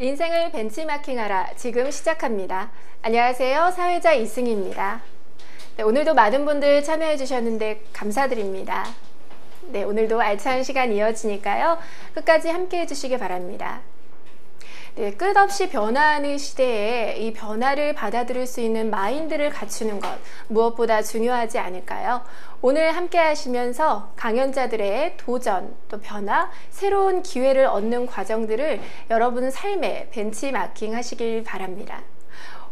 인생을 벤치마킹하라 지금 시작합니다. 안녕하세요. 사회자 이승희입니다. 네, 오늘도 많은 분들 참여해 주셨는데 감사드립니다. 네, 오늘도 알찬 시간 이어지니까요. 끝까지 함께 해주시기 바랍니다. 네, 끝없이 변화하는 시대에 이 변화를 받아들일 수 있는 마인드를 갖추는 것 무엇보다 중요하지 않을까요? 오늘 함께 하시면서 강연자들의 도전, 또 변화, 새로운 기회를 얻는 과정들을 여러분 삶에 벤치마킹 하시길 바랍니다.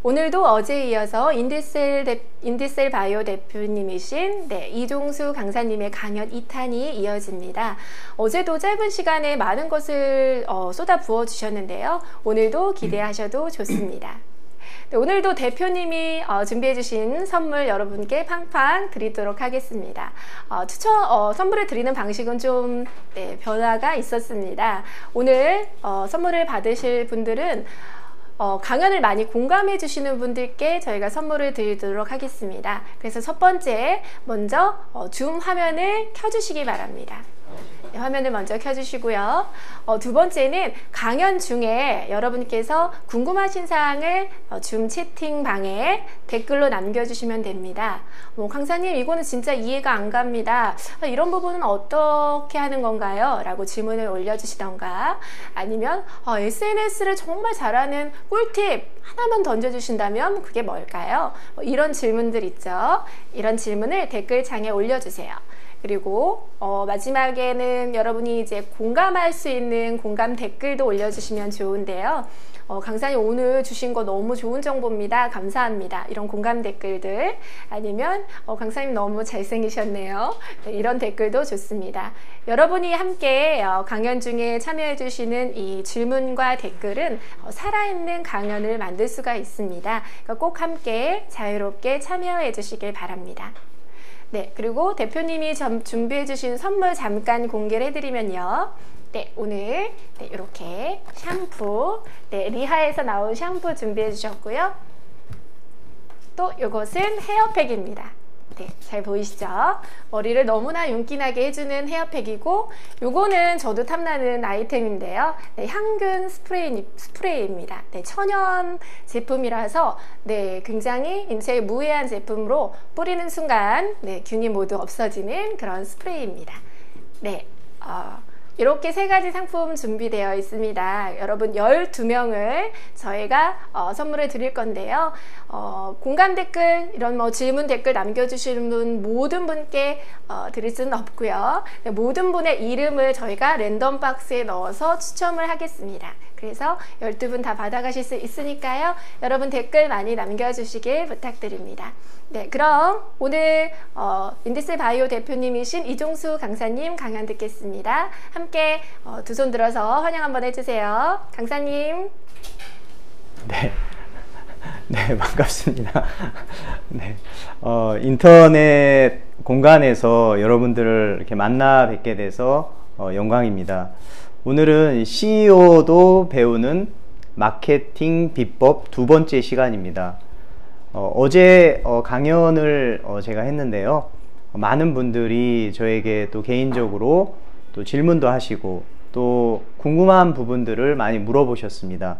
오늘도 어제에 이어서 인디셀 바이오 대표님이신 이종수 강사님의 강연 2탄이 이어집니다. 어제도 짧은 시간에 많은 것을 쏟아 부어 주셨는데요. 오늘도 기대하셔도 좋습니다. 네, 오늘도 대표님이 준비해 주신 선물 여러분께 팡팡 드리도록 하겠습니다. 선물을 드리는 방식은 좀 변화가 있었습니다. 오늘 선물을 받으실 분들은 강연을 많이 공감해 주시는 분들께 저희가 선물을 드리도록 하겠습니다. 그래서 첫 번째, 먼저 줌 화면을 켜주시기 바랍니다. 네, 화면을 먼저 켜주시고요. 두 번째는 강연 중에 여러분께서 궁금하신 사항을 줌 채팅방에 댓글로 남겨주시면 됩니다. 강사님, 이거는 진짜 이해가 안 갑니다. 이런 부분은 어떻게 하는 건가요? 라고 질문을 올려주시던가, 아니면 SNS를 정말 잘하는 꿀팁 하나만 던져주신다면 그게 뭘까요? 이런 질문들 있죠. 이런 질문을 댓글창에 올려주세요. 그리고 마지막에는 여러분이 이제 공감할 수 있는 공감 댓글도 올려주시면 좋은데요. 강사님 오늘 주신 거 너무 좋은 정보입니다. 감사합니다. 이런 공감 댓글들, 아니면 강사님 너무 잘생기셨네요. 네, 이런 댓글도 좋습니다. 여러분이 함께 강연 중에 참여해 주시는 이 질문과 댓글은 살아있는 강연을 만들 수가 있습니다. 그러니까 꼭 함께 자유롭게 참여해 주시길 바랍니다. 네, 그리고 대표님이 준비해 주신 선물 잠깐 공개를 해드리면요. 네, 오늘 이렇게 샴푸, 리하에서 나온 샴푸 준비해 주셨고요. 또 이것은 헤어팩입니다. 네, 잘 보이시죠? 머리를 너무나 윤기나게 해주는 헤어팩이고, 요거는 저도 탐나는 아이템인데요. 네, 향균 스프레이입니다. 네, 천연 제품이라서 굉장히 인체에 무해한 제품으로 뿌리는 순간 균이 모두 없어지는 그런 스프레이입니다. 네, 이렇게 세 가지 상품 준비되어 있습니다. 여러분 12명을 저희가 선물을 드릴 건데요. 공감 댓글, 이런 질문 댓글 남겨주시는 분 모든 분께 드릴 수는 없고요. 모든 분의 이름을 저희가 랜덤 박스에 넣어서 추첨을 하겠습니다. 그래서 12분 다 받아가실 수 있으니까요. 여러분 댓글 많이 남겨주시길 부탁드립니다. 네, 그럼 오늘 인디셀 바이오 대표님이신 이종수 강사님 강연 듣겠습니다. 함께 두 손 들어서 환영 한번 해주세요. 강사님. 네, 네, 반갑습니다. 네, 인터넷 공간에서 여러분들을 이렇게 만나 뵙게 돼서 영광입니다. 오늘은 CEO도 배우는 마케팅 비법 두 번째 시간입니다. 어제 강연을 제가 했는데요. 많은 분들이 저에게 또 개인적으로 또 질문도 하시고 또 궁금한 부분들을 많이 물어보셨습니다.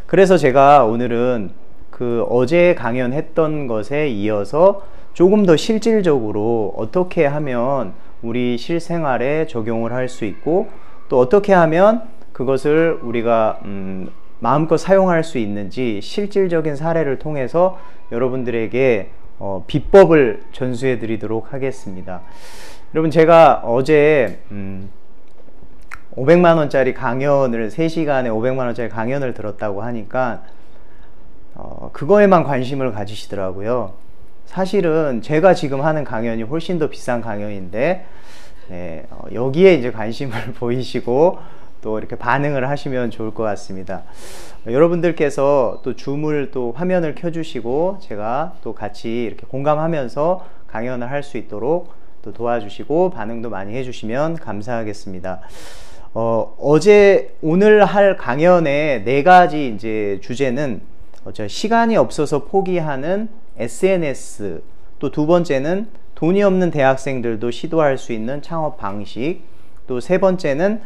그래서 제가 오늘은 그 어제 강연했던 것에 이어서 조금 더 실질적으로 어떻게 하면 우리 실생활에 적용을 할 수 있고, 또 어떻게 하면 그것을 우리가 마음껏 사용할 수 있는지 실질적인 사례를 통해서 여러분들에게 비법을 전수해 드리도록 하겠습니다. 여러분, 제가 어제 500만원짜리 강연을 3시간에 500만원짜리 강연을 들었다고 하니까 그거에만 관심을 가지시더라고요. 사실은 제가 지금 하는 강연이 훨씬 더 비싼 강연인데 여기에 이제 관심을 보이시고 또 이렇게 반응을 하시면 좋을 것 같습니다. 여러분들께서 또 줌을 또 화면을 켜주시고 제가 또 같이 이렇게 공감하면서 강연을 할 수 있도록 또 도와주시고 반응도 많이 해주시면 감사하겠습니다. 오늘 할 강연의 4가지 이제 주제는 시간이 없어서 포기하는 SNS, 또 두 번째는 돈이 없는 대학생들도 시도할 수 있는 창업 방식, 또 세 번째는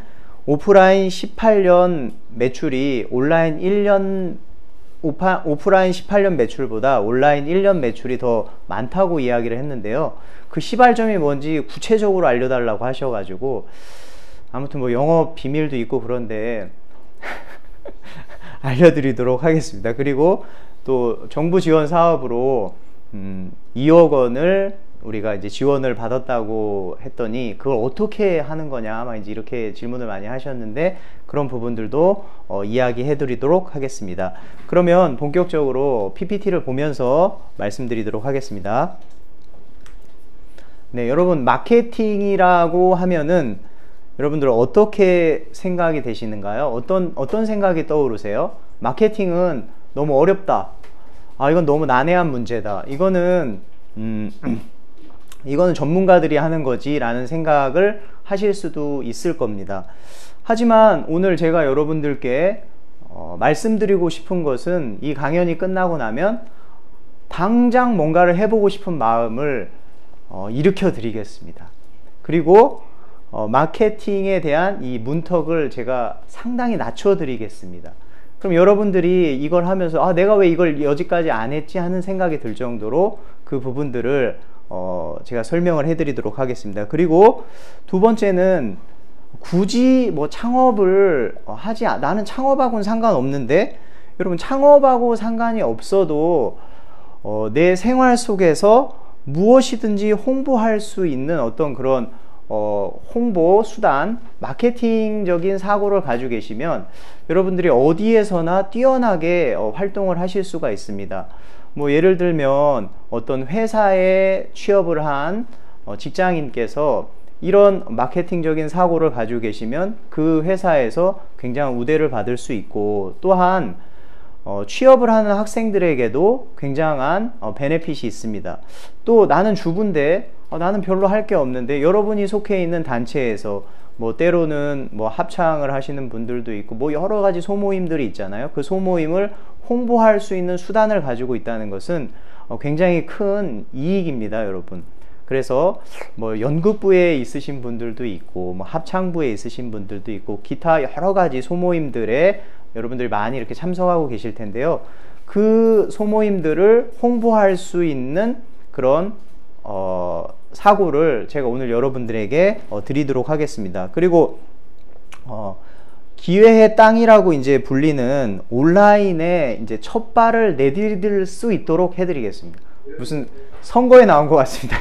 오프라인 18년 매출이 온라인 1년 오프라인 18년 매출보다 온라인 1년 매출이 더 많다고 이야기를 했는데요. 그 시발점이 뭔지 구체적으로 알려달라고 하셔가지고 아무튼 뭐 영업 비밀도 있고 그런데 알려드리도록 하겠습니다. 그리고 또 정부 지원 사업으로 2억 원을 우리가 이제 지원을 받았다고 했더니 그걸 어떻게 하는 거냐 아마 이제 이렇게 질문을 많이 하셨는데 그런 부분들도 이야기해 드리도록 하겠습니다. 그러면 본격적으로 PPT를 보면서 말씀드리도록 하겠습니다. 네, 여러분 마케팅이라고 하면은 여러분들 어떻게 생각이 되시는가요? 어떤 생각이 떠오르세요? 마케팅은 너무 어렵다. 아, 이건 너무 난해한 문제다. 이거는 전문가들이 하는 거지 라는 생각을 하실 수도 있을 겁니다. 하지만 오늘 제가 여러분들께 말씀드리고 싶은 것은 이 강연이 끝나고 나면 당장 뭔가를 해보고 싶은 마음을 일으켜 드리겠습니다. 그리고 마케팅에 대한 이 문턱을 제가 상당히 낮춰 드리겠습니다. 그럼 여러분들이 이걸 하면서 아, 내가 왜 이걸 여지까지 안 했지 하는 생각이 들 정도로 그 부분들을 제가 설명을 해 드리도록 하겠습니다. 그리고 두 번째는 굳이 뭐 창업을 나는 창업하고는 상관없는데, 여러분 창업하고 상관이 없어도 내 생활 속에서 무엇이든지 홍보할 수 있는 어떤 그런 홍보 수단, 마케팅적인 사고를 가지고 계시면 여러분들이 어디에서나 뛰어나게 활동을 하실 수가 있습니다. 뭐 예를 들면 어떤 회사에 취업을 한 직장인께서 이런 마케팅적인 사고를 가지고 계시면 그 회사에서 굉장한 우대를 받을 수 있고, 또한 취업을 하는 학생들에게도 굉장한 베네핏이 있습니다. 또 나는 주부인데 나는 별로 할 게 없는데, 여러분이 속해 있는 단체에서 뭐 때로는 뭐 합창을 하시는 분들도 있고 뭐 여러 가지 소모임들이 있잖아요. 그 소모임을 홍보할 수 있는 수단을 가지고 있다는 것은 굉장히 큰 이익입니다, 여러분. 그래서 뭐 연극부에 있으신 분들도 있고 뭐 합창부에 있으신 분들도 있고 기타 여러 가지 소모임들에 여러분들이 많이 이렇게 참석하고 계실 텐데요. 그 소모임들을 홍보할 수 있는 그런 사고를 제가 오늘 여러분들에게 드리도록 하겠습니다. 그리고 기회의 땅이라고 이제 불리는 온라인에 이제 첫 발을 내디딜 수 있도록 해드리겠습니다. 무슨 선거에 나온 것 같습니다.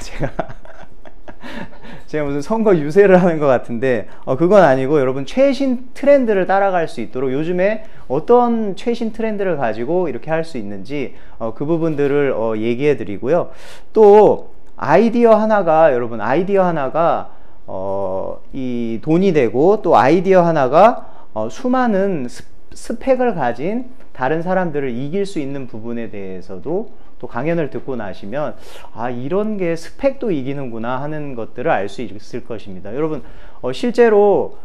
제가 무슨 선거 유세를 하는 것 같은데 그건 아니고, 여러분 최신 트렌드를 따라갈 수 있도록 요즘에 어떤 최신 트렌드를 가지고 이렇게 할 수 있는지 그 부분들을 얘기해 드리고요. 또 아이디어 하나가, 여러분 아이디어 하나가 이 돈이 되고, 또 아이디어 하나가 수많은 스펙을 가진 다른 사람들을 이길 수 있는 부분에 대해서도 또 강연을 듣고 나시면 아, 이런 게 스펙도 이기는구나 하는 것들을 알 수 있을 것입니다. 여러분 실제로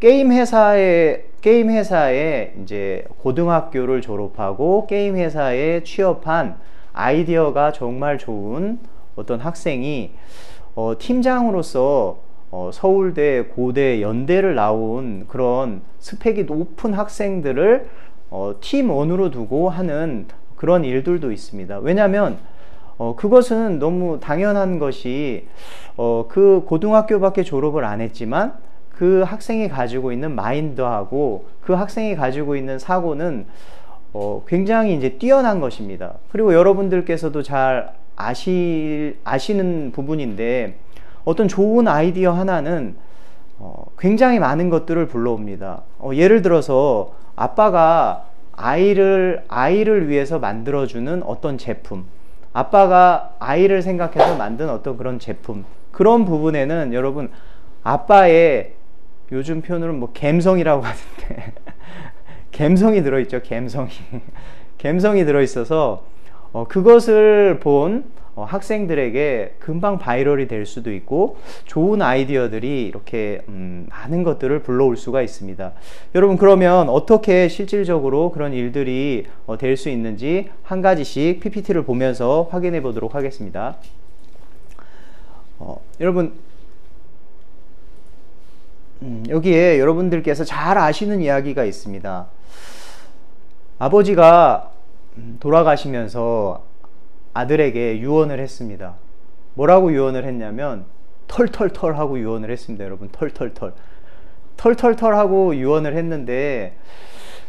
게임 회사에 이제 고등학교를 졸업하고 게임 회사에 취업한 아이디어가 정말 좋은 어떤 학생이 팀장으로서 서울대, 고대, 연대를 나온 그런 스펙이 높은 학생들을 팀원으로 두고 하는 그런 일들도 있습니다. 왜냐하면 그것은 너무 당연한 것이 그 고등학교밖에 졸업을 안 했지만 그 학생이 가지고 있는 마인드하고 그 학생이 가지고 있는 사고는 굉장히 이제 뛰어난 것입니다. 그리고 여러분들께서도 잘 아시는 부분인데, 어떤 좋은 아이디어 하나는 굉장히 많은 것들을 불러옵니다. 예를 들어서 아빠가 아이를 위해서 만들어주는 어떤 제품, 아빠가 아이를 생각해서 만든 어떤 그런 제품, 그런 부분에는 여러분 아빠의, 요즘 표현으로는 뭐 갬성이라고 하는데 갬성이 들어있죠. 갬성이 들어있어서 그것을 본 학생들에게 금방 바이럴이 될 수도 있고 좋은 아이디어들이 이렇게 많은 것들을 불러올 수가 있습니다. 여러분 그러면 어떻게 실질적으로 그런 일들이 될 수 있는지 한 가지씩 PPT를 보면서 확인해 보도록 하겠습니다. 여러분 여기에 여러분들께서 잘 아시는 이야기가 있습니다. 아버지가 돌아가시면서 아들에게 유언을 했습니다. 뭐라고 유언을 했냐면 털털털 하고 유언을 했습니다. 여러분, 털털털 하고 유언을 했는데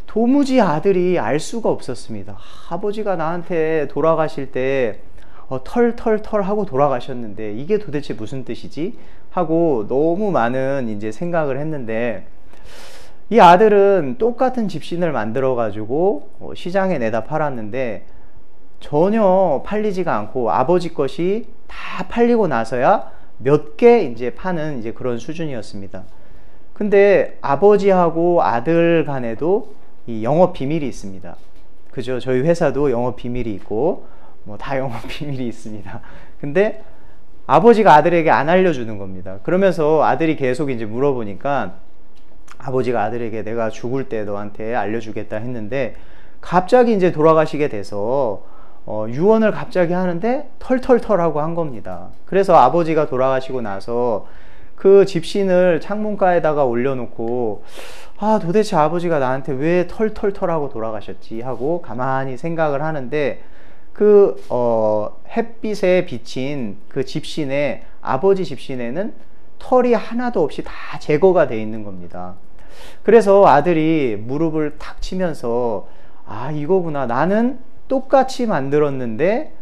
도무지 아들이 알 수가 없었습니다. 아버지가 나한테 돌아가실 때 털털털 하고 돌아가셨는데 이게 도대체 무슨 뜻이지? 하고 너무 많은 이제 생각을 했는데, 이 아들은 똑같은 집신을 만들어 가지고 시장에 내다 팔았는데 전혀 팔리지가 않고 아버지 것이 다 팔리고 나서야 몇 개 이제 파는 이제 그런 수준이었습니다. 근데 아버지하고 아들 간에도 이 영업 비밀이 있습니다. 그죠? 저희 회사도 영업 비밀이 있고 뭐 다 영업 비밀이 있습니다. 근데 아버지가 아들에게 안 알려주는 겁니다. 그러면서 아들이 계속 이제 물어보니까 아버지가 아들에게 내가 죽을 때 너한테 알려주겠다 했는데 갑자기 이제 돌아가시게 돼서 유언을 갑자기 하는데 털털털 하고 한 겁니다. 그래서 아버지가 돌아가시고 나서 그 집신을 창문가에다가 올려놓고 도대체 아버지가 나한테 왜 털털털 하고 돌아가셨지 하고 가만히 생각을 하는데 그 햇빛에 비친 그 집신에, 아버지 집신에는 털이 하나도 없이 다 제거가 돼 있는 겁니다. 그래서 아들이 무릎을 탁 치면서 이거구나, 나는 똑같이 만들었는데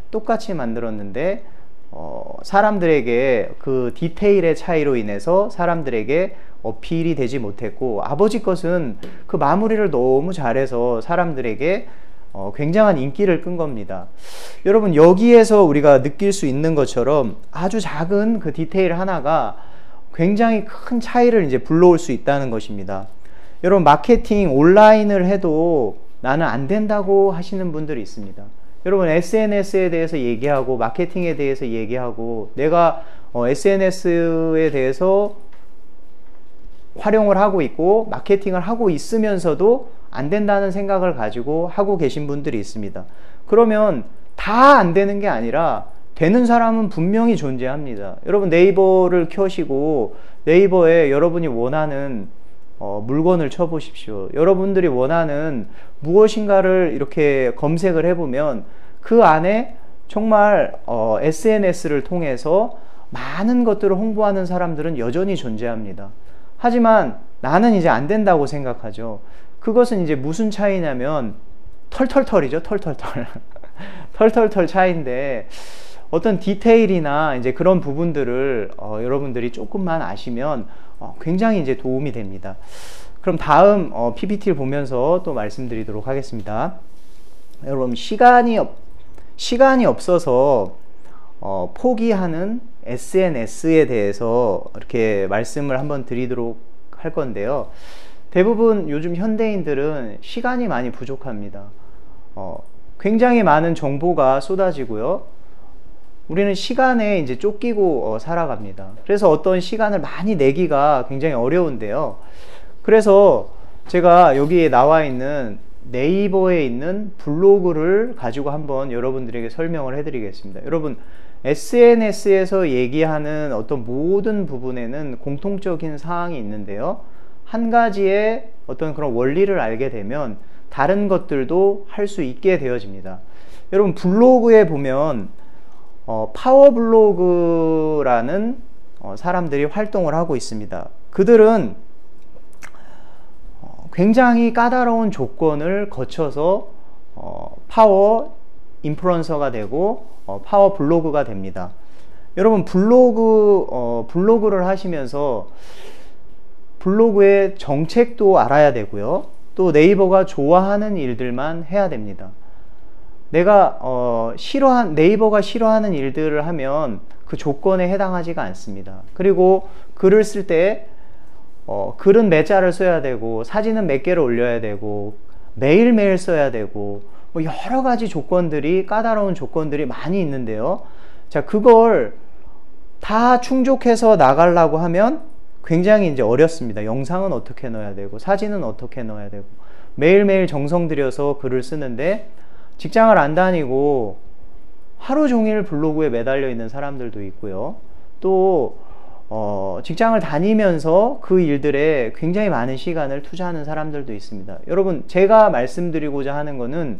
사람들에게 그 디테일의 차이로 인해서 사람들에게 어필이 되지 못했고, 아버지 것은 그 마무리를 너무 잘해서 사람들에게 굉장한 인기를 끈 겁니다. 여러분, 여기에서 우리가 느낄 수 있는 것처럼 아주 작은 그 디테일 하나가 굉장히 큰 차이를 이제 불러올 수 있다는 것입니다. 여러분, 마케팅 온라인을 해도 나는 안 된다고 하시는 분들이 있습니다. 여러분, SNS에 대해서 얘기하고 마케팅에 대해서 얘기하고 내가 SNS에 대해서 활용을 하고 있고 마케팅을 하고 있으면서도 안 된다는 생각을 가지고 하고 계신 분들이 있습니다. 그러면 다 안 되는 게 아니라 되는 사람은 분명히 존재합니다. 여러분, 네이버를 켜시고 네이버에 여러분이 원하는 물건을 쳐보십시오. 여러분들이 원하는 무엇인가를 이렇게 검색을 해보면 그 안에 정말 SNS를 통해서 많은 것들을 홍보하는 사람들은 여전히 존재합니다. 하지만 나는 이제 안 된다고 생각하죠. 그것은 이제 무슨 차이냐면 털털털이죠. 털털털. 털털털 차이인데, 어떤 디테일이나 이제 그런 부분들을 여러분들이 조금만 아시면 굉장히 이제 도움이 됩니다. 그럼 다음 PPT를 보면서 또 말씀드리도록 하겠습니다. 여러분, 시간이 없어서 포기하는 SNS에 대해서 이렇게 말씀을 한번 드리도록 할 건데요. 대부분 요즘 현대인들은 시간이 많이 부족합니다. 굉장히 많은 정보가 쏟아지고요. 우리는 시간에 이제 쫓기고 살아갑니다. 그래서 어떤 시간을 많이 내기가 굉장히 어려운데요. 그래서 제가 여기에 나와 있는 네이버에 있는 블로그를 가지고 한번 여러분들에게 설명을 해드리겠습니다. 여러분, SNS에서 얘기하는 어떤 모든 부분에는 공통적인 사항이 있는데요. 한 가지의 어떤 그런 원리를 알게 되면 다른 것들도 할 수 있게 되어집니다. 여러분, 블로그에 보면 파워블로그라는 사람들이 활동을 하고 있습니다. 그들은 굉장히 까다로운 조건을 거쳐서 파워 인플루언서가 되고 파워 블로그가 됩니다. 여러분, 블로그를 하시면서 블로그의 정책도 알아야 되고요. 또 네이버가 좋아하는 일들만 해야 됩니다. 내가 네이버가 싫어하는 일들을 하면 그 조건에 해당하지가 않습니다. 그리고 글을 쓸 때 글은 몇 자를 써야 되고 사진은 몇 개를 올려야 되고 매일매일 써야 되고 뭐 여러 가지 조건들이, 까다로운 조건들이 많이 있는데요. 자, 그걸 다 충족해서 나가려고 하면 굉장히 이제 어렵습니다. 영상은 어떻게 넣어야 되고 사진은 어떻게 넣어야 되고 매일매일 정성 들여서 글을 쓰는데 직장을 안 다니고 하루 종일 블로그에 매달려 있는 사람들도 있고요. 또 직장을 다니면서 그 일들에 굉장히 많은 시간을 투자하는 사람들도 있습니다. 여러분, 제가 말씀드리고자 하는 거는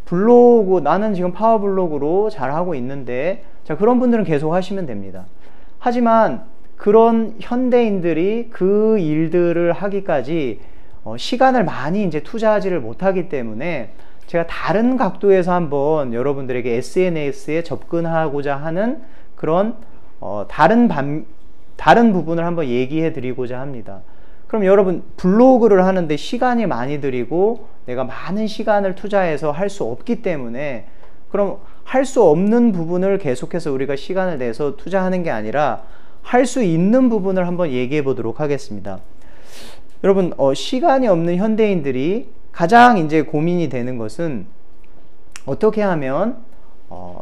블로그, 나는 지금 파워블로그로 잘하고 있는데, 자, 그런 분들은 계속 하시면 됩니다. 하지만 그런 현대인들이 그 일들을 하기까지 시간을 많이 이제 투자하지를 못하기 때문에 제가 다른 각도에서 한번 여러분들에게 SNS에 접근하고자 하는 그런 다른 부분을 한번 얘기해 드리고자 합니다. 그럼 여러분, 블로그를 하는데 시간이 많이 들이고 내가 많은 시간을 투자해서 할 수 없기 때문에, 그럼 할 수 없는 부분을 계속해서 우리가 시간을 내서 투자하는 게 아니라 할 수 있는 부분을 한번 얘기해 보도록 하겠습니다. 여러분, 시간이 없는 현대인들이 가장 이제 고민이 되는 것은 어떻게 하면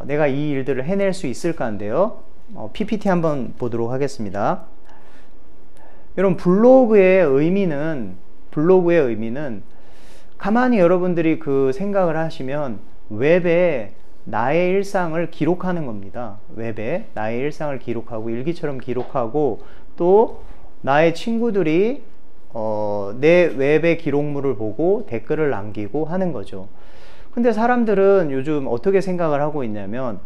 내가 이 일들을 해낼 수 있을까인데요. PPT 한번 보도록 하겠습니다. 여러분, 블로그의 의미는 가만히 여러분들이 그 생각을 하시면 웹에 나의 일상을 기록하는 겁니다. 웹에 나의 일상을 기록하고 일기처럼 기록하고, 또 나의 친구들이 내 웹의 기록물을 보고 댓글을 남기고 하는 거죠. 근데 사람들은 요즘 어떻게 생각을 하고 있냐면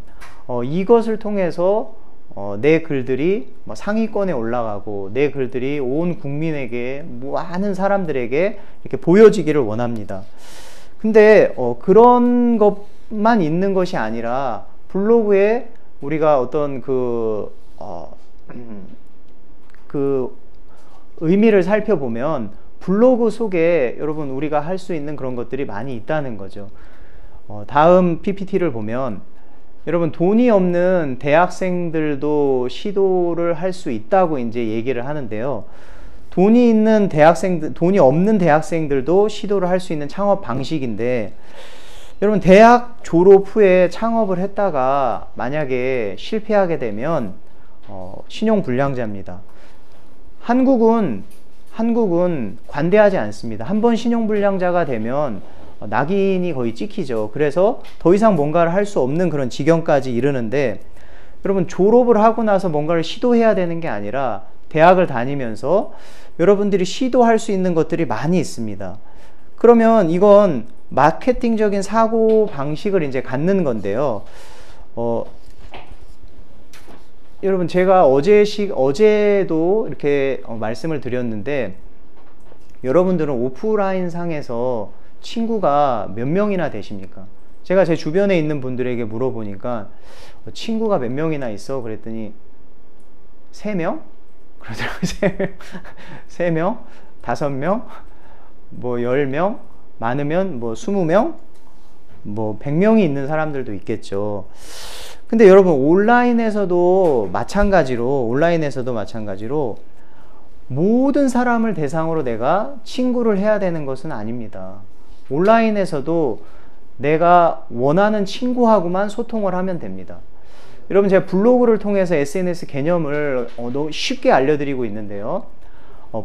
이것을 통해서 내 글들이 상위권에 올라가고 내 글들이 온 국민에게, 많은 사람들에게 이렇게 보여지기를 원합니다. 근데 그런 것만 있는 것이 아니라 블로그에 우리가 어떤 그 의미를 살펴보면 블로그 속에 여러분 우리가 할 수 있는 그런 것들이 많이 있다는 거죠. 다음 PPT를 보면 여러분, 돈이 없는 대학생들도 시도를 할 수 있다고 이제 얘기를 하는데요. 돈이 없는 대학생들도 시도를 할 수 있는 창업 방식인데, 여러분, 대학 졸업 후에 창업을 했다가 만약에 실패하게 되면 신용불량자입니다. 한국은 관대하지 않습니다. 한번 신용불량자가 되면 낙인이 거의 찍히죠. 그래서 더 이상 뭔가를 할 수 없는 그런 지경까지 이르는데, 여러분, 졸업을 하고 나서 뭔가를 시도해야 되는 게 아니라 대학을 다니면서 여러분들이 시도할 수 있는 것들이 많이 있습니다. 그러면 이건 마케팅적인 사고 방식을 이제 갖는 건데요. 여러분, 제가 어제도 이렇게 말씀을 드렸는데, 여러분들은 오프라인 상에서 친구가 몇 명이나 되십니까? 제가 제 주변에 있는 분들에게 물어보니까 친구가 몇 명이나 있어? 그랬더니 3명? 그러더라고요. 3명? 5명? 뭐 10명? 많으면 뭐 20명? 뭐 100명이 있는 사람들도 있겠죠. 근데 여러분, 온라인에서도 마찬가지로 모든 사람을 대상으로 내가 친구를 해야 되는 것은 아닙니다. 온라인에서도 내가 원하는 친구하고만 소통을 하면 됩니다. 여러분, 제가 블로그를 통해서 SNS 개념을 너무 쉽게 알려드리고 있는데요.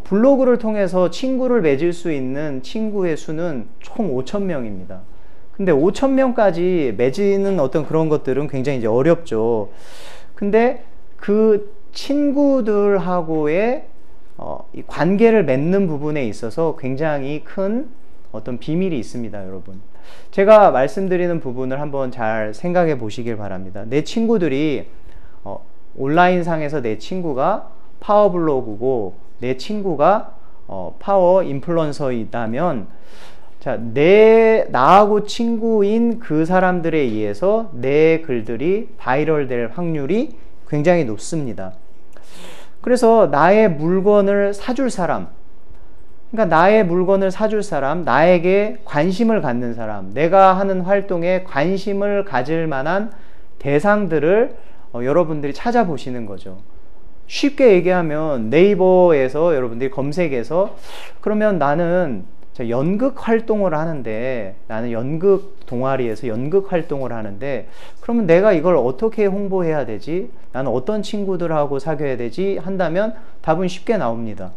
블로그를 통해서 친구를 맺을 수 있는 친구의 수는 총 5,000명입니다. 근데 5,000명까지 맺는 어떤 그런 것들은 굉장히 이제 어렵죠. 근데 그 친구들하고의 이 관계를 맺는 부분에 있어서 굉장히 큰 어떤 비밀이 있습니다, 여러분. 제가 말씀드리는 부분을 한번 잘 생각해 보시길 바랍니다. 내 친구들이 온라인상에서 내 친구가 파워블로그고 내 친구가 파워 인플루언서이다면, 자, 나하고 친구인 그 사람들에 의해서 내 글들이 바이럴 될 확률이 굉장히 높습니다. 그래서 나의 물건을 사줄 사람, 그러니까 나의 물건을 사줄 사람, 나에게 관심을 갖는 사람, 내가 하는 활동에 관심을 가질 만한 대상들을 여러분들이 찾아보시는 거죠. 쉽게 얘기하면 네이버에서 여러분들이 검색해서, 그러면 나는 연극 활동을 하는데, 나는 연극 동아리에서 연극 활동을 하는데, 그러면 내가 이걸 어떻게 홍보해야 되지? 나는 어떤 친구들하고 사귀어야 되지? 한다면 답은 쉽게 나옵니다.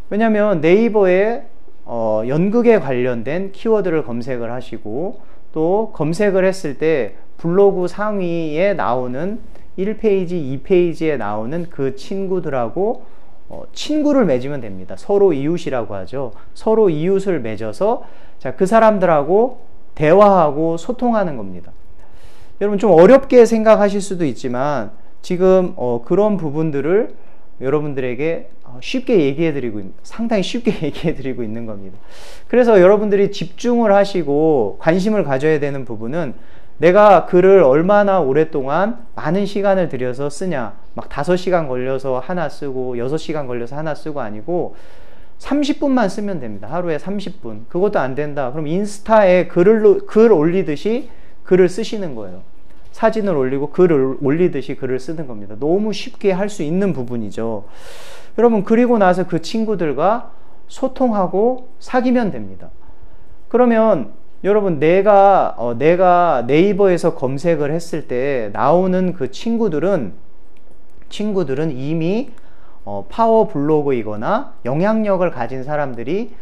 왜냐하면 네이버에 연극에 관련된 키워드를 검색을 하시고, 또 검색을 했을 때 블로그 상위에 나오는 1페이지, 2페이지에 나오는 그 친구들하고 친구를 맺으면 됩니다. 서로 이웃이라고 하죠. 서로 이웃을 맺어서 자, 그 사람들하고 대화하고 소통하는 겁니다. 여러분 좀 어렵게 생각하실 수도 있지만 지금 그런 부분들을 여러분들에게 쉽게 얘기해드리고 상당히 쉽게 얘기해드리고 있는 겁니다. 그래서 여러분들이 집중을 하시고 관심을 가져야 되는 부분은 내가 글을 얼마나 오랫동안 많은 시간을 들여서 쓰냐, 막 5시간 걸려서 하나 쓰고 6시간 걸려서 하나 쓰고 아니고 30분만 쓰면 됩니다. 하루에 30분. 그것도 안 된다. 그럼 인스타에 글 올리듯이 글을 쓰시는 거예요. 사진을 올리고 글을 올리듯이 글을 쓰는 겁니다. 너무 쉽게 할 수 있는 부분이죠. 여러분, 그리고 나서 그 친구들과 소통하고 사귀면 됩니다. 그러면 여러분, 내가 네이버에서 검색을 했을 때 나오는 그 친구들은 이미 파워 블로그이거나 영향력을 가진 사람들이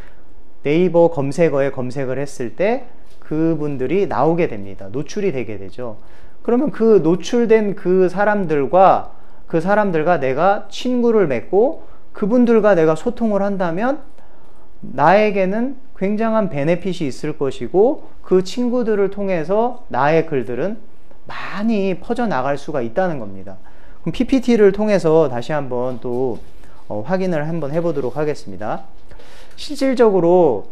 네이버 검색어에 검색을 했을 때 그분들이 나오게 됩니다. 노출이 되게 되죠. 그러면 그 노출된 그 사람들과 내가 친구를 맺고 그분들과 내가 소통을 한다면 나에게는 굉장한 베네핏이 있을 것이고 그 친구들을 통해서 나의 글들은 많이 퍼져나갈 수가 있다는 겁니다. 그럼 PPT를 통해서 다시 한번 또 확인을 한번 해보도록 하겠습니다. 실질적으로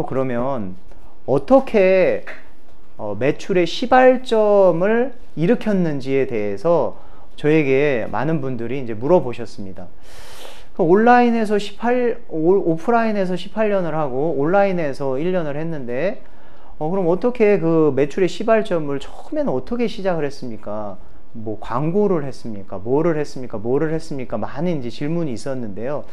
그러면 어떻게 매출의 시발점을 일으켰는지에 대해서 저에게 많은 분들이 이제 물어보셨습니다. 오프라인에서 18년을 하고 온라인에서 1년을 했는데 그럼 어떻게 그 매출의 시발점을 처음에는 어떻게 시작을 했습니까? 뭐 광고를 했습니까? 뭐를 했습니까? 많은 이제 질문이 있었는데요.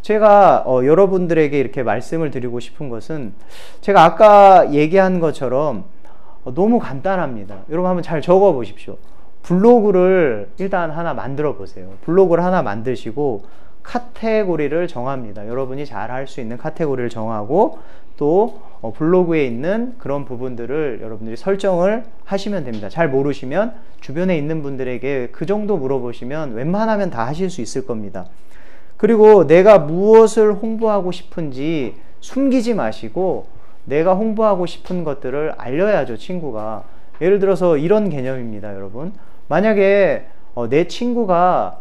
제가 여러분들에게 이렇게 말씀을 드리고 싶은 것은 제가 아까 얘기한 것처럼 너무 간단합니다. 여러분 한번 잘 적어 보십시오. 블로그를 일단 하나 만들어 보세요. 블로그를 하나 만드시고 카테고리를 정합니다. 여러분이 잘 할 수 있는 카테고리를 정하고 또 블로그에 있는 그런 부분들을 여러분들이 설정을 하시면 됩니다. 잘 모르시면 주변에 있는 분들에게 그 정도 물어보시면 웬만하면 다 하실 수 있을 겁니다. 그리고 내가 무엇을 홍보하고 싶은지 숨기지 마시고 내가 홍보하고 싶은 것들을 알려야죠, 친구가. 예를 들어서 이런 개념입니다, 여러분. 만약에 내 친구가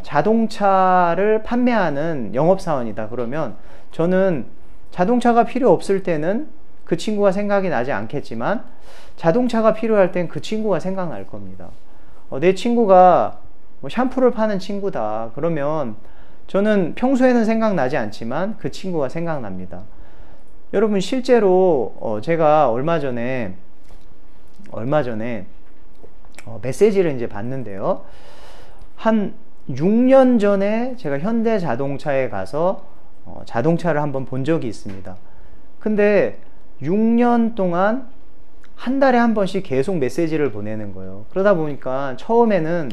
자동차를 판매하는 영업사원이다. 그러면 저는 자동차가 필요 없을 때는 그 친구가 생각이 나지 않겠지만 자동차가 필요할 땐 그 친구가 생각날 겁니다. 내 친구가 뭐 샴푸를 파는 친구다. 그러면 저는 평소에는 생각나지 않지만 그 친구가 생각납니다. 여러분 실제로 제가 얼마 전에 메시지를 이제 봤는데요. 한 6년 전에 제가 현대자동차에 가서 자동차를 한번 본 적이 있습니다. 근데 6년 동안 한 달에 한 번씩 계속 메시지를 보내는 거예요. 그러다 보니까 처음에는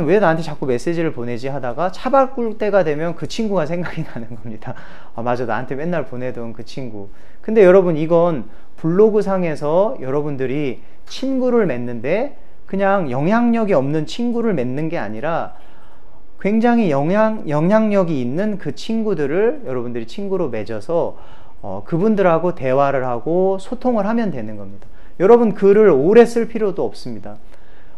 왜 나한테 자꾸 메시지를 보내지 하다가 차 바꿀 때가 되면 그 친구가 생각이 나는 겁니다. 아, 맞아, 나한테 맨날 보내던 그 친구. 근데 여러분, 이건 블로그 상에서 여러분들이 친구를 맺는데 그냥 영향력이 없는 친구를 맺는 게 아니라 굉장히 영향력이 있는 그 친구들을 여러분들이 친구로 맺어서 그분들하고 대화를 하고 소통을 하면 되는 겁니다. 여러분, 글을 오래 쓸 필요도 없습니다.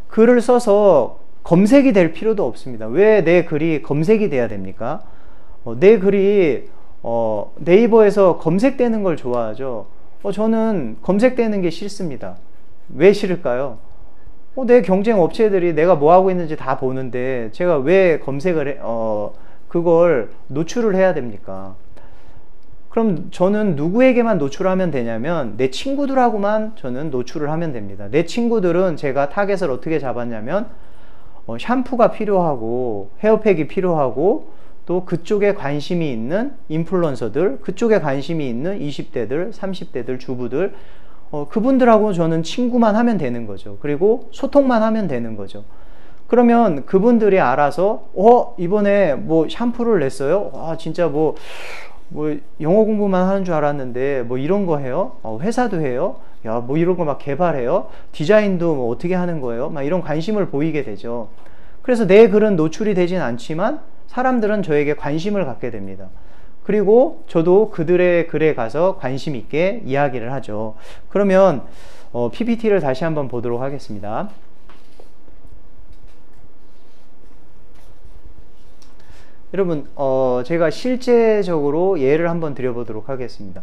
글을 써서 검색이 될 필요도 없습니다. 왜 내 글이 검색이 돼야 됩니까? 내 글이 네이버에서 검색되는 걸 좋아하죠. 저는 검색되는 게 싫습니다. 왜 싫을까요? 내 경쟁 업체들이 내가 뭐 하고 있는지 다 보는데 제가 왜 그걸 노출을 해야 됩니까? 그럼 저는 누구에게만 노출하면 되냐면 내 친구들하고만 저는 노출을 하면 됩니다. 내 친구들은 제가 타겟을 어떻게 잡았냐면 샴푸가 필요하고 헤어팩이 필요하고 또 그쪽에 관심이 있는 인플루언서들, 그쪽에 관심이 있는 20대들, 30대들, 주부들, 그분들하고 저는 친구만 하면 되는 거죠. 그리고 소통만 하면 되는 거죠. 그러면 그분들이 알아서 이번에 뭐 샴푸를 냈어요? 와, 진짜 뭐 뭐 영어 공부만 하는 줄 알았는데 뭐 이런 거 해요? 회사도 해요? 야, 뭐 이런 거 막 개발해요? 디자인도 뭐 어떻게 하는 거예요? 막 이런 관심을 보이게 되죠. 그래서 내 글은 노출이 되진 않지만 사람들은 저에게 관심을 갖게 됩니다. 그리고 저도 그들의 글에 가서 관심 있게 이야기를 하죠. 그러면 PPT를 다시 한번 보도록 하겠습니다. 여러분, 제가 실제적으로 예를 한번 드려보도록 하겠습니다.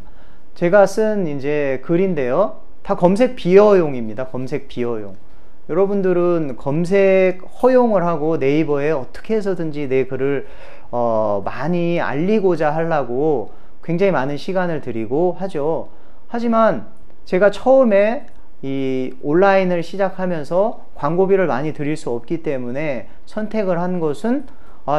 제가 쓴 이제 글인데요. 다 검색 비어용입니다. 검색 비어용. 여러분들은 검색 허용을 하고 네이버에 어떻게 해서든지 내 글을 많이 알리고자 하려고 굉장히 많은 시간을 들이고 하죠. 하지만 제가 처음에 이 온라인을 시작하면서 광고비를 많이 들일 수 없기 때문에 선택을 한 것은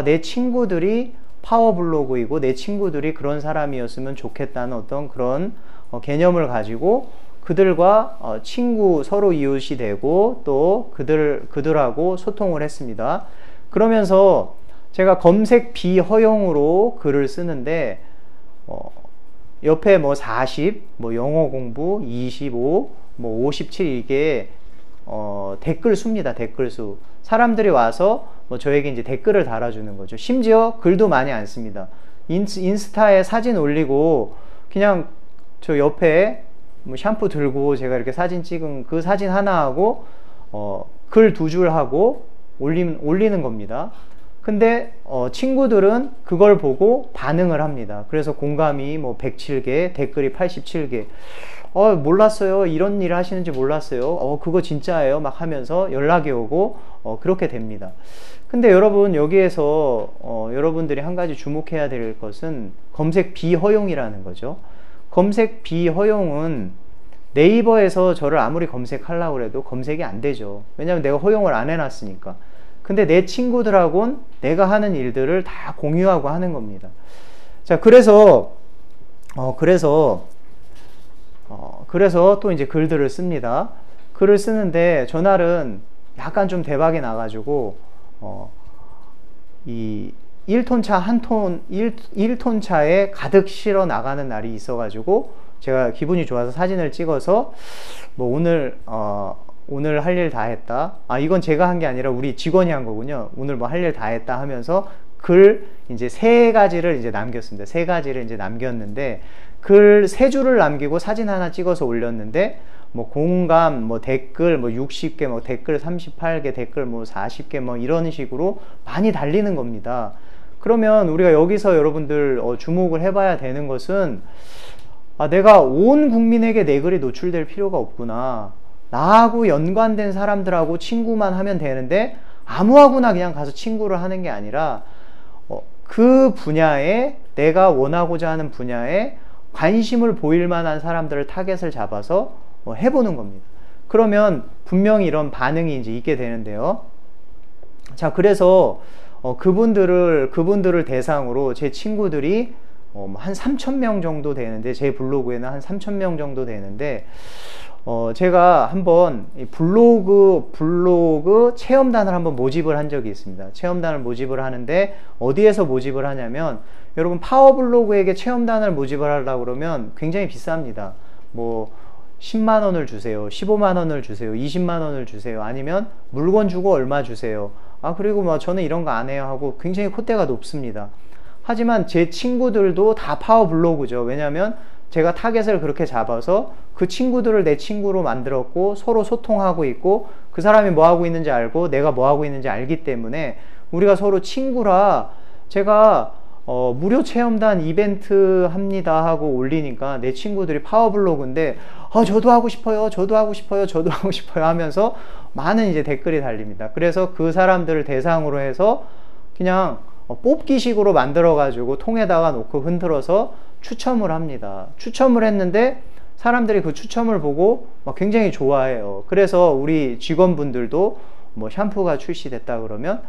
내 친구들이 파워블로그이고 내 친구들이 그런 사람이었으면 좋겠다는 어떤 그런 개념을 가지고 그들과 친구 서로 이웃이 되고 또 그들하고 소통을 했습니다. 그러면서 제가 검색 비허용으로 글을 쓰는데 옆에 뭐 40, 뭐 영어 공부 25, 뭐 57 이게 댓글 수입니다. 댓글 수. 사람들이 와서 뭐 저에게 이제 댓글을 달아주는 거죠. 심지어 글도 많이 안 씁니다. 인스타에 사진 올리고 그냥 저 옆에 뭐 샴푸 들고 제가 이렇게 사진 찍은 그 사진 하나 하고 글 2줄 하고 올리는 겁니다. 근데 친구들은 그걸 보고 반응을 합니다. 그래서 공감이 뭐 107개, 댓글이 87개. 몰랐어요. 이런 일을 하시는지 몰랐어요. 그거 진짜예요. 막 하면서 연락이 오고 그렇게 됩니다. 근데 여러분 여기에서 여러분들이 한 가지 주목해야 될 것은 검색 비허용이라는 거죠. 검색 비허용은 네이버에서 저를 아무리 검색하려고 해도 검색이 안 되죠. 왜냐하면 내가 허용을 안 해놨으니까. 근데 내 친구들하고는 내가 하는 일들을 다 공유하고 하는 겁니다. 자, 그래서 또 이제 글들을 씁니다. 글을 쓰는데 전날은 약간 좀 대박이 나가지고 이 1톤 차 1톤 차에 가득 실어 나가는 날이 있어가지고 제가 기분이 좋아서 사진을 찍어서 뭐 오늘 할 일 다 했다. 이건 제가 한 게 아니라 우리 직원이 한 거군요. 오늘 뭐 할 일 다 했다 하면서 글 이제 3가지를 이제 남겼습니다. 3가지를 이제 남겼는데 글 3줄을 남기고 사진 하나 찍어서 올렸는데 뭐 공감, 뭐 댓글 뭐 60개, 뭐 댓글 38개, 댓글 뭐 40개 뭐 이런 식으로 많이 달리는 겁니다. 그러면 우리가 여기서 여러분들 주목을 해봐야 되는 것은 내가 온 국민에게 내 글이 노출될 필요가 없구나. 나하고 연관된 사람들하고 친구만 하면 되는데 아무하고나 그냥 가서 친구를 하는 게 아니라 그 분야에 내가 원하고자 하는 분야에 관심을 보일 만한 사람들을 타겟을 잡아서 해보는 겁니다. 그러면 분명히 이런 반응이 이제 있게 되는데요. 자, 그래서 그분들을 대상으로 제 친구들이 한 3,000명 정도 되는데 제 블로그에는 한 3,000명 정도 되는데 제가 한번 블로그 체험단을 한번 모집을 한 적이 있습니다. 체험단을 모집을 하는데 어디에서 모집을 하냐면 여러분 파워블로그에게 체험단을 모집을 하려고 그러면 굉장히 비쌉니다. 뭐 10만원을 주세요, 15만원을 주세요, 20만원을 주세요, 아니면 물건 주고 얼마 주세요. 그리고 뭐 저는 이런 거 안 해요 하고 굉장히 콧대가 높습니다. 하지만 제 친구들도 다 파워블로그죠. 왜냐하면 제가 타겟을 그렇게 잡아서 그 친구들을 내 친구로 만들었고 서로 소통하고 있고 그 사람이 뭐 하고 있는지 알고 내가 뭐 하고 있는지 알기 때문에 우리가 서로 친구라 제가 무료 체험단 이벤트 합니다 하고 올리니까 내 친구들이 파워블로그인데 저도 하고 싶어요, 저도 하고 싶어요, 저도 하고 싶어요 하면서 많은 이제 댓글이 달립니다. 그래서 그 사람들을 대상으로 해서 그냥 뽑기식으로 만들어 가지고 통에다가 놓고 흔들어서 추첨을 합니다. 추첨을 했는데 사람들이 그 추첨을 보고 굉장히 좋아해요. 그래서 우리 직원분들도 뭐 샴푸가 출시됐다 그러면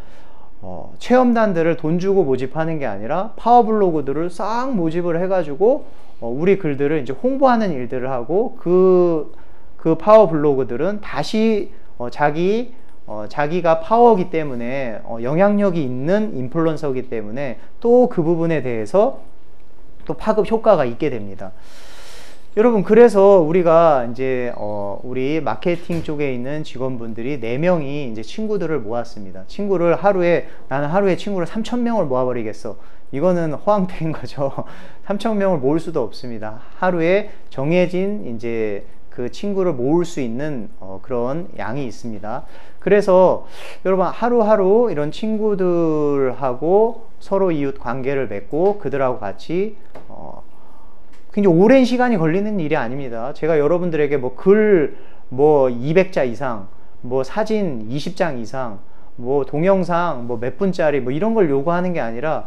체험단들을 돈 주고 모집하는 게 아니라 파워블로그들을 싹 모집을 해가지고 우리 글들을 이제 홍보하는 일들을 하고 그 파워블로그들은 다시 자기가 파워이기 때문에 영향력이 있는 인플루언서이기 때문에 또 그 부분에 대해서 또 파급 효과가 있게 됩니다. 여러분, 그래서 우리가 이제 우리 마케팅 쪽에 있는 직원분들이 4명이 이제 친구들을 모았습니다. 나는 하루에 친구를 3,000명을 모아버리겠어. 이거는 허황된 거죠. 3,000명을 모을 수도 없습니다. 하루에 정해진 이제 그 친구를 모을 수 있는 그런 양이 있습니다. 그래서 여러분, 하루하루 이런 친구들하고 서로 이웃 관계를 맺고 그들하고 같이 굉장히 오랜 시간이 걸리는 일이 아닙니다. 제가 여러분들에게 뭐 글 200자 이상, 뭐 사진 20장 이상, 뭐 동영상 뭐 몇 분짜리 뭐 이런 걸 요구하는 게 아니라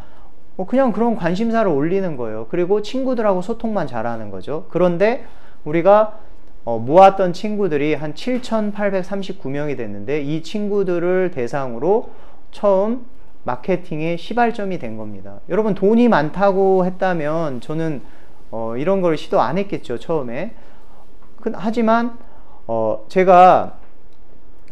그냥 그런 관심사를 올리는 거예요. 그리고 친구들하고 소통만 잘하는 거죠. 그런데 우리가 모았던 친구들이 한 7,839명이 됐는데, 이 친구들을 대상으로 처음 마케팅의 시발점이 된 겁니다. 여러분, 돈이 많다고 했다면 저는 이런 걸 시도 안 했겠죠, 처음에. 하지만 제가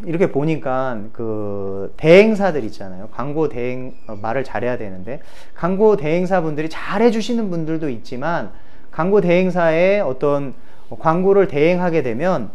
이렇게 보니까 그 대행사들 있잖아요. 광고 대행 말을 잘해야 되는데, 광고 대행사분들이 잘 해주시는 분들도 있지만, 광고 대행사에 어떤 광고를 대행하게 되면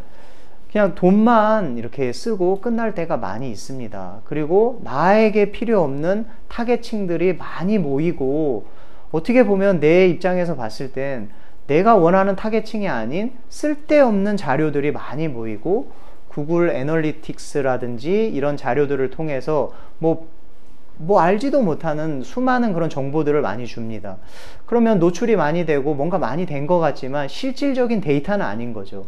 그냥 돈만 이렇게 쓰고 끝날 때가 많이 있습니다. 그리고 나에게 필요 없는 타겟층들이 많이 모이고, 어떻게 보면 내 입장에서 봤을 땐 내가 원하는 타겟층이 아닌 쓸데없는 자료들이 많이 모이고, 구글 애널리틱스라든지 이런 자료들을 통해서 뭐 알지도 못하는 수많은 그런 정보들을 많이 줍니다. 그러면 노출이 많이 되고 뭔가 많이 된 것 같지만 실질적인 데이터는 아닌 거죠.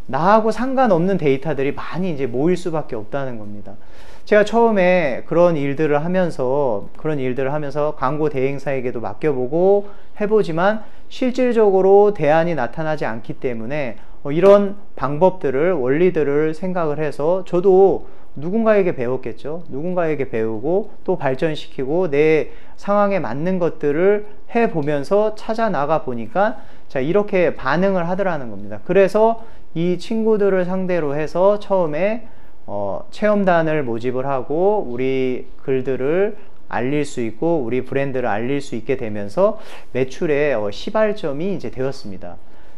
나하고 상관없는 데이터들이 많이 이제 모일 수밖에 없다는 겁니다. 제가 처음에 그런 일들을 하면서 광고 대행사에게도 맡겨보고 해보지만 실질적으로 대안이 나타나지 않기 때문에 이런 방법들을, 원리들을 생각을 해서 저도 누군가에게 배웠겠죠. 누군가에게 배우고 또 발전시키고 내 상황에 맞는 것들을 해보면서 찾아 나가 보니까 자, 이렇게 반응을 하더라는 겁니다. 그래서 이 친구들을 상대로 해서 처음에 체험단을 모집을 하고 우리 글들을 알릴 수 있고 우리 브랜드를 알릴 수 있게 되면서 매출의 시발점이 이제 되었습니다.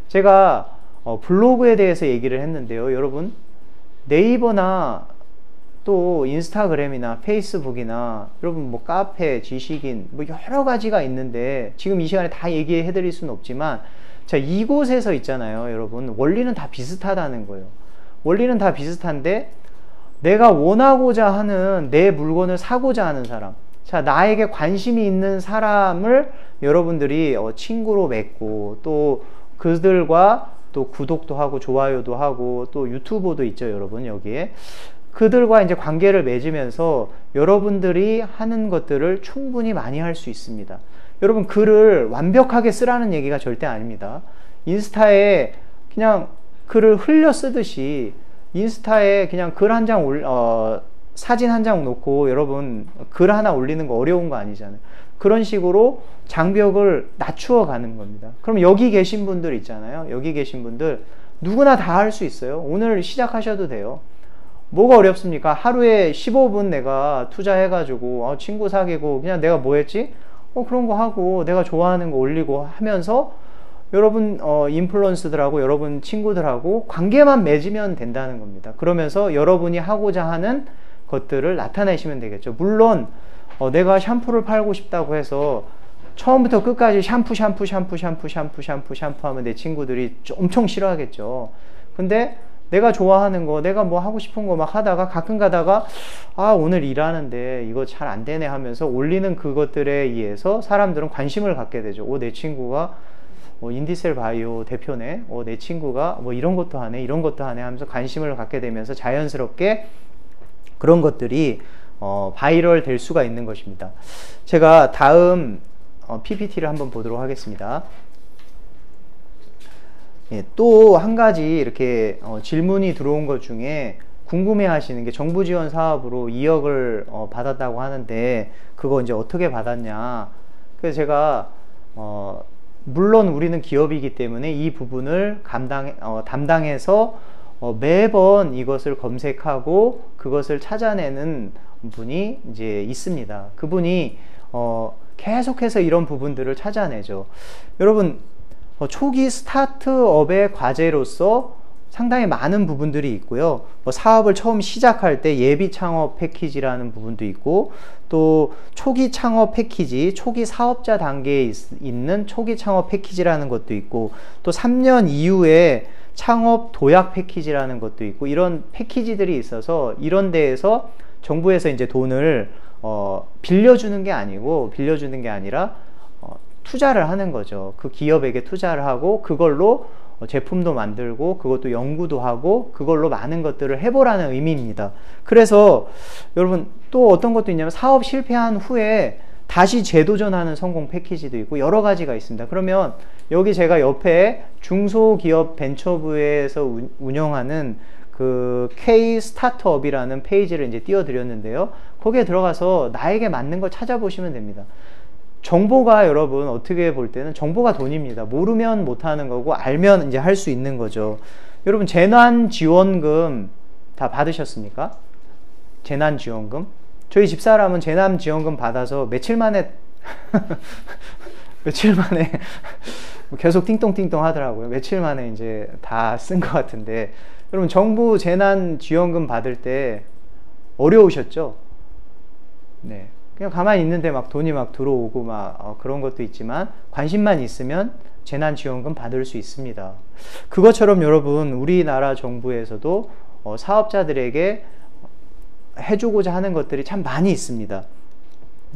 제가 블로그에 대해서 얘기를 했는데요. 여러분, 네이버나 또 인스타그램이나 페이스북이나 여러분 뭐 카페, 지식인 뭐 여러 가지가 있는데 지금 이 시간에 다 얘기해 드릴 수는 없지만, 자, 이곳에서 있잖아요. 여러분, 원리는 다 비슷하다는 거예요. 원리는 다 비슷한데 내가 원하고자 하는 내 물건을 사고자 하는 사람, 자, 나에게 관심이 있는 사람을 여러분들이 친구로 맺고 또 그들과 또 구독도 하고 좋아요도 하고 또 유튜브도 있죠, 여러분. 여기에 그들과 이제 관계를 맺으면서 여러분들이 하는 것들을 충분히 많이 할 수 있습니다. 여러분, 글을 완벽하게 쓰라는 얘기가 절대 아닙니다. 인스타에 그냥 글을 흘려 쓰듯이 인스타에 그냥 글 한 장 사진 한 장 놓고 여러분 글 하나 올리는 거 어려운 거 아니잖아요. 그런 식으로 장벽을 낮추어 가는 겁니다. 그럼 여기 계신 분들 있잖아요. 여기 계신 분들 누구나 다 할 수 있어요. 오늘 시작하셔도 돼요. 뭐가 어렵습니까? 하루에 15분 내가 투자해가지고 친구 사귀고 그냥 내가 뭐 했지? 그런 거 하고 내가 좋아하는 거 올리고 하면서 여러분 인플루언서들하고 여러분 친구들하고 관계만 맺으면 된다는 겁니다. 그러면서 여러분이 하고자 하는 것들을 나타내시면 되겠죠. 물론 내가 샴푸를 팔고 싶다고 해서 처음부터 끝까지 샴푸 하면 내 친구들이 엄청 싫어하겠죠. 근데 내가 좋아하는 거, 내가 뭐 하고 싶은 거 막 하다가 가끔 가다가 오늘 일하는데 이거 잘 안 되네 하면서 올리는 그것들에 의해서 사람들은 관심을 갖게 되죠. 내 친구가 인디셀 바이오 대표네. 내 친구가 뭐 이런 것도 하네, 이런 것도 하네 하면서 관심을 갖게 되면서 자연스럽게 그런 것들이 바이럴 될 수가 있는 것입니다. 제가 다음 PPT를 한번 보도록 하겠습니다. 예, 또 한 가지 이렇게 질문이 들어온 것 중에 궁금해 하시는 게 정부 지원 사업으로 2억을 받았다고 하는데 그거 이제 어떻게 받았냐. 그래서 제가 물론 우리는 기업이기 때문에 이 부분을 담당해서 매번 이것을 검색하고 그것을 찾아내는 분이 이제 있습니다. 그분이 계속해서 이런 부분들을 찾아내죠. 여러분, 초기 스타트업의 과제로서 상당히 많은 부분들이 있고요. 사업을 처음 시작할 때 예비 창업 패키지라는 부분도 있고, 또 초기 창업 패키지, 초기 사업자 단계에 있는 초기 창업 패키지라는 것도 있고, 또 3년 이후에 창업 도약 패키지라는 것도 있고, 이런 패키지들이 있어서 이런 데에서 정부에서 이제 돈을 빌려주는 게 아니라 투자를 하는 거죠. 그 기업에게 투자를 하고 그걸로 제품도 만들고 그것도 연구도 하고 그걸로 많은 것들을 해보라는 의미입니다. 그래서 여러분 또 어떤 것도 있냐면 사업 실패한 후에 다시 재도전하는 성공 패키지도 있고 여러 가지가 있습니다. 그러면 여기 제가 옆에 중소기업 벤처부에서 운영하는 그 K 스타트업이라는 페이지를 이제 띄워드렸는데요. 거기에 들어가서 나에게 맞는 걸 찾아보시면 됩니다. 정보가 여러분 어떻게 볼 때는 정보가 돈입니다. 모르면 못하는 거고 알면 이제 할 수 있는 거죠. 여러분 재난지원금 다 받으셨습니까? 재난지원금? 저희 집사람은 재난지원금 받아서 며칠 만에 계속 띵동띵동 하더라고요. 며칠 만에 이제 다 쓴 것 같은데, 여러분 정부 재난지원금 받을 때 어려우셨죠? 네. 그냥 가만히 있는데 막 돈이 막 들어오고 막 그런 것도 있지만 관심만 있으면 재난지원금 받을 수 있습니다. 그것처럼 여러분 우리나라 정부에서도 사업자들에게 해주고자 하는 것들이 참 많이 있습니다.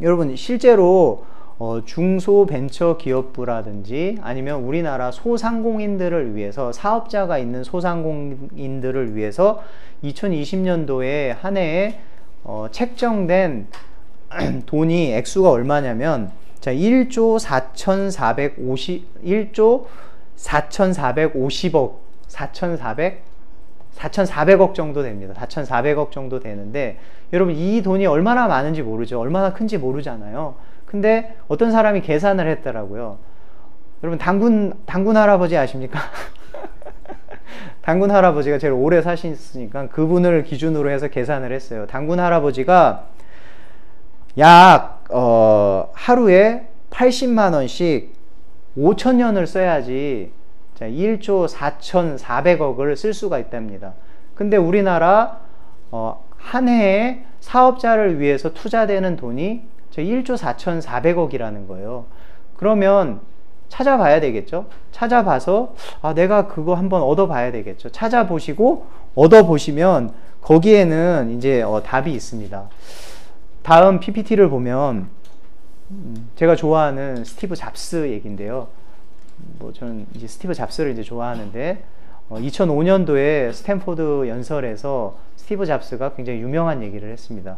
여러분 실제로 중소벤처기업부라든지 아니면 우리나라 소상공인들을 위해서, 사업자가 있는 소상공인들을 위해서 2020년도에 한 해에 책정된 돈이 액수가 얼마냐면, 자, 1조 4,450억 정도 됩니다. 4,400억 정도 되는데, 여러분 이 돈이 얼마나 많은지 모르죠. 얼마나 큰지 모르잖아요. 근데 어떤 사람이 계산을 했더라고요. 여러분 당군 할아버지 아십니까? 당군 할아버지가 제일 오래 사셨으니까 그분을 기준으로 해서 계산을 했어요. 당군 할아버지가 약 하루에 80만원씩 5,000년을 써야지 1조 4,400억을 쓸 수가 있답니다. 근데 우리나라 한 해에 사업자를 위해서 투자되는 돈이 1조 4,400억이라는 거예요. 그러면 찾아봐야 되겠죠? 찾아봐서 내가 그거 한번 얻어봐야 되겠죠? 찾아보시고 얻어보시면 거기에는 이제 답이 있습니다. 다음 PPT를 보면 제가 좋아하는 스티브 잡스 얘기인데요. 저는 이제 스티브 잡스를 이제 좋아하는데 2005년도에 스탠포드 연설에서 스티브 잡스가 굉장히 유명한 얘기를 했습니다.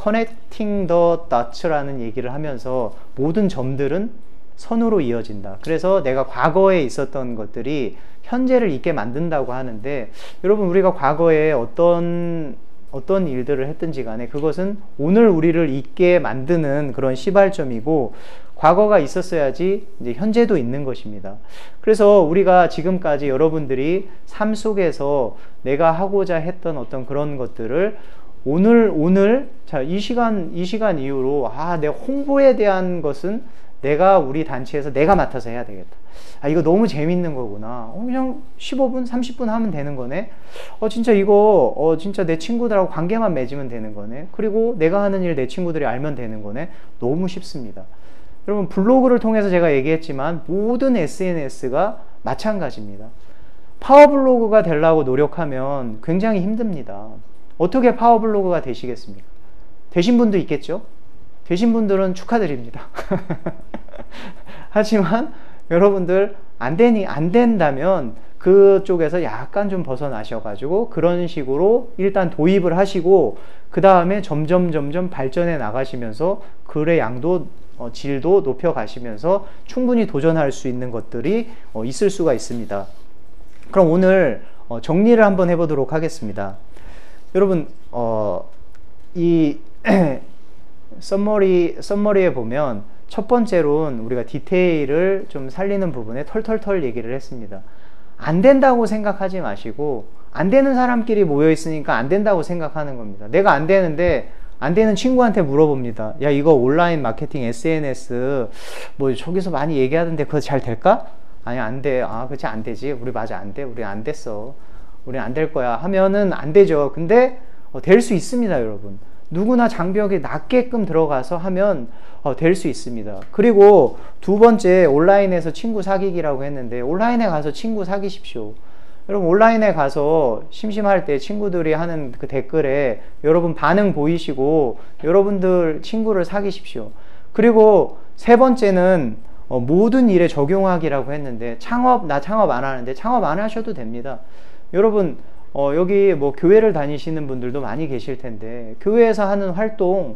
Connecting the dots라는 얘기를 하면서 모든 점들은 선으로 이어진다. 그래서 내가 과거에 있었던 것들이 현재를 있게 만든다고 하는데, 여러분 우리가 과거에 어떤 일들을 했든지 간에 그것은 오늘 우리를 있게 만드는 그런 시발점이고, 과거가 있었어야지 이제 현재도 있는 것입니다. 그래서 우리가 지금까지 여러분들이 삶 속에서 내가 하고자 했던 어떤 그런 것들을 오늘 자, 이 시간 이후로 내 홍보에 대한 것은 내가 우리 단체에서 내가 맡아서 해야 되겠다. 이거 너무 재밌는 거구나. 그냥 15분, 30분 하면 되는 거네. 진짜 이거, 진짜 내 친구들하고 관계만 맺으면 되는 거네. 그리고 내가 하는 일 내 친구들이 알면 되는 거네. 너무 쉽습니다. 여러분, 블로그를 통해서 제가 얘기했지만 모든 SNS가 마찬가지입니다. 파워블로그가 되려고 노력하면 굉장히 힘듭니다. 어떻게 파워블로그가 되시겠습니까? 되신 분도 있겠죠? 되신 분들은 축하드립니다. 하지만 여러분들 안 된다면 그쪽에서 약간 좀 벗어나셔가지고 그런 식으로 일단 도입을 하시고 그 다음에 점점 발전해 나가시면서 글의 양도 질도 높여 가시면서 충분히 도전할 수 있는 것들이 있을 수가 있습니다. 그럼 오늘 정리를 한번 해보도록 하겠습니다. 여러분 이 썸머리에 보면 첫 번째로는 우리가 디테일을 좀 살리는 부분에 털털털 얘기를 했습니다. 안 된다고 생각하지 마시고, 안 되는 사람끼리 모여 있으니까 안 된다고 생각하는 겁니다. 내가 안 되는데 안 되는 친구한테 물어봅니다. 야, 이거 온라인 마케팅 SNS 뭐 저기서 많이 얘기하던데 그거 잘 될까? 아니, 안 돼. 아, 그치, 안 되지. 우리 맞아, 안 돼. 우리 안 됐어. 우리 안 될 거야 하면은 안 되죠. 근데 될 수 있습니다, 여러분. 누구나 장벽이 낮게끔 들어가서 하면 될 수 있습니다. 그리고 두 번째, 온라인에서 친구 사귀기라고 했는데, 온라인에 가서 친구 사귀십시오. 여러분, 온라인에 가서 심심할 때 친구들이 하는 그 댓글에 여러분 반응 보이시고 여러분들 친구를 사귀십시오. 그리고 세 번째는 모든 일에 적용하기라고 했는데, 나 창업 안 하는데 창업 안 하셔도 됩니다. 여러분, 여기 뭐 교회를 다니시는 분들도 많이 계실 텐데, 교회에서 하는 활동,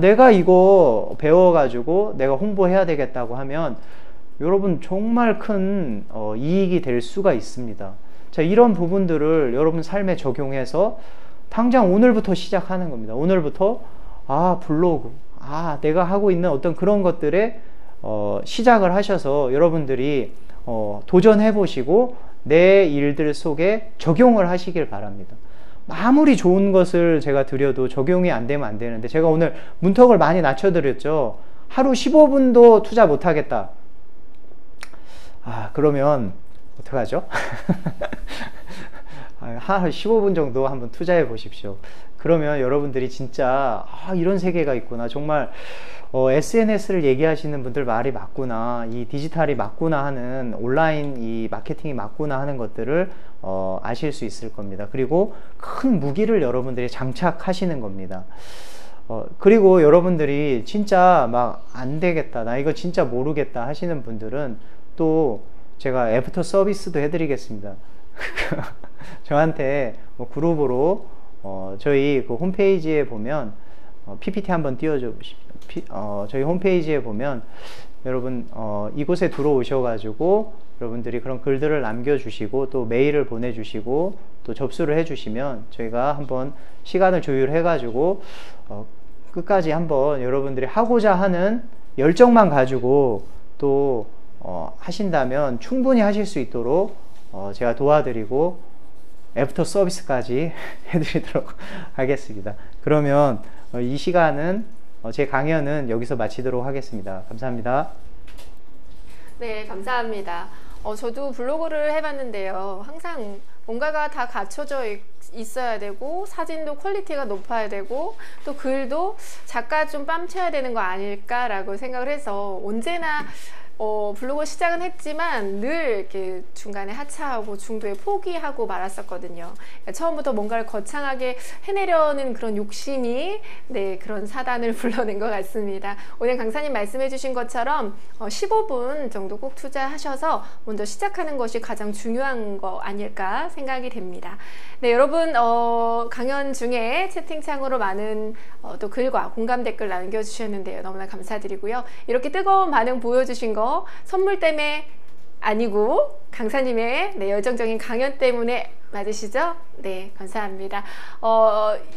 내가 이거 배워가지고 내가 홍보해야 되겠다고 하면 여러분 정말 큰 이익이 될 수가 있습니다. 자, 이런 부분들을 여러분 삶에 적용해서 당장 오늘부터 시작하는 겁니다. 오늘부터 블로그, 내가 하고 있는 어떤 그런 것들에 시작을 하셔서 여러분들이 도전해 보시고 내 일들 속에 적용을 하시길 바랍니다. 아무리 좋은 것을 제가 드려도 적용이 안 되면 안 되는데, 제가 오늘 문턱을 많이 낮춰드렸죠. 하루 15분도 투자 못 하겠다. 그러면 어떡하죠? 하루 15분 정도 한번 투자해 보십시오. 그러면 여러분들이 진짜 이런 세계가 있구나, 정말 SNS를 얘기하시는 분들 말이 맞구나, 이 디지털이 맞구나 하는, 온라인 이 마케팅이 맞구나 하는 것들을 아실 수 있을 겁니다. 그리고 큰 무기를 여러분들이 장착하시는 겁니다. 그리고 여러분들이 진짜 막 안 되겠다, 나 이거 진짜 모르겠다 하시는 분들은 또 제가 애프터 서비스도 해드리겠습니다. 저한테 뭐 그룹으로 저희 그 홈페이지에 보면 PPT 한번 띄워줘 보십시오. 저희 홈페이지에 보면 여러분 이곳에 들어오셔가지고 여러분들이 그런 글들을 남겨주시고 또 메일을 보내주시고 또 접수를 해주시면 저희가 한번 시간을 조율해가지고 끝까지 한번 여러분들이 하고자 하는 열정만 가지고 또 하신다면 충분히 하실 수 있도록 제가 도와드리고 애프터 서비스까지 해드리도록 하겠습니다. 그러면 이 시간은 제 강연은 여기서 마치도록 하겠습니다. 감사합니다. 네, 감사합니다. 저도 블로그를 해봤는데요. 항상 뭔가가 다 갖춰져 있어야 되고, 사진도 퀄리티가 높아야 되고, 또 글도 작가 좀 뺨쳐야 되는 거 아닐까라고 생각을 해서 언제나 블로그 시작은 했지만 늘 이렇게 중간에 하차하고 중도에 포기하고 말았었거든요. 그러니까 처음부터 뭔가를 거창하게 해내려는 그런 욕심이 그런 사단을 불러낸 것 같습니다. 오늘 강사님 말씀해 주신 것처럼 15분 정도 꼭 투자하셔서 먼저 시작하는 것이 가장 중요한 거 아닐까 생각이 됩니다. 네, 여러분 강연 중에 채팅창으로 많은 또 글과 공감 댓글 남겨주셨는데요. 너무나 감사드리고요. 이렇게 뜨거운 반응 보여주신 거 선물 때문에 아니고 강사님의 열정적인 강연 때문에 맞으시죠? 네, 감사합니다.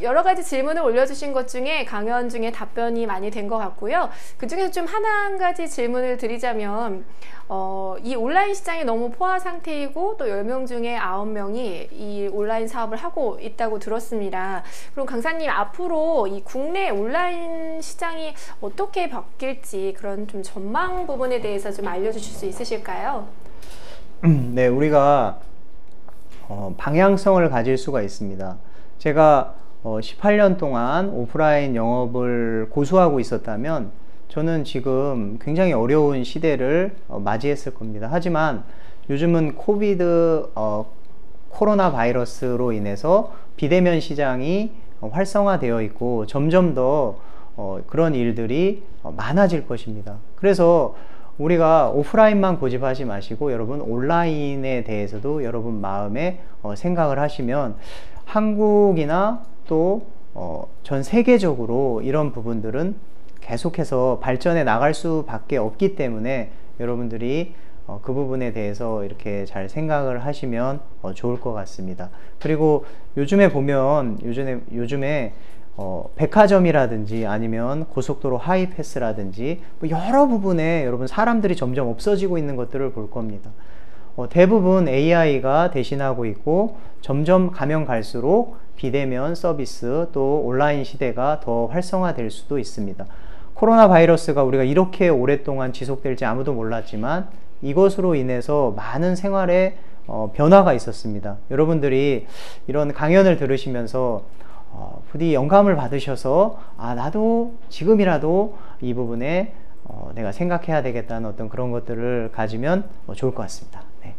여러 가지 질문을 올려주신 것 중에 강연 중에 답변이 많이 된 것 같고요. 그 중에서 좀 한 가지 질문을 드리자면 이 온라인 시장이 너무 포화 상태이고 또 10명 중에 9명이 이 온라인 사업을 하고 있다고 들었습니다. 그럼 강사님, 앞으로 이 국내 온라인 시장이 어떻게 바뀔지 그런 좀 전망 부분에 대해서 좀 알려주실 수 있으실까요? 네, 우리가 방향성을 가질 수가 있습니다. 제가 18년 동안 오프라인 영업을 고수하고 있었다면 저는 지금 굉장히 어려운 시대를 맞이했을 겁니다. 하지만 요즘은 코로나 바이러스로 인해서 비대면 시장이 활성화되어 있고 점점 더 그런 일들이 많아질 것입니다. 그래서 우리가 오프라인만 고집하지 마시고 여러분 온라인에 대해서도 여러분 마음에 생각을 하시면 한국이나 또 전 세계적으로 이런 부분들은 계속해서 발전해 나갈 수밖에 없기 때문에 여러분들이 그 부분에 대해서 이렇게 잘 생각을 하시면 좋을 것 같습니다. 그리고 요즘에 보면 요즘에 백화점이라든지 아니면 고속도로 하이패스라든지 뭐 여러 부분에 여러분 사람들이 점점 없어지고 있는 것들을 볼 겁니다. 대부분 AI가 대신하고 있고 점점 가면 갈수록 비대면 서비스 또 온라인 시대가 더 활성화될 수도 있습니다. 코로나 바이러스가 우리가 이렇게 오랫동안 지속될지 아무도 몰랐지만 이것으로 인해서 많은 생활에 변화가 있었습니다. 여러분들이 이런 강연을 들으시면서 부디 영감을 받으셔서 나도 지금이라도 이 부분에 내가 생각해야 되겠다는 어떤 그런 것들을 가지면 좋을 것 같습니다. 네,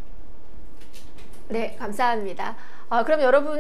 네, 감사합니다. 그럼 여러분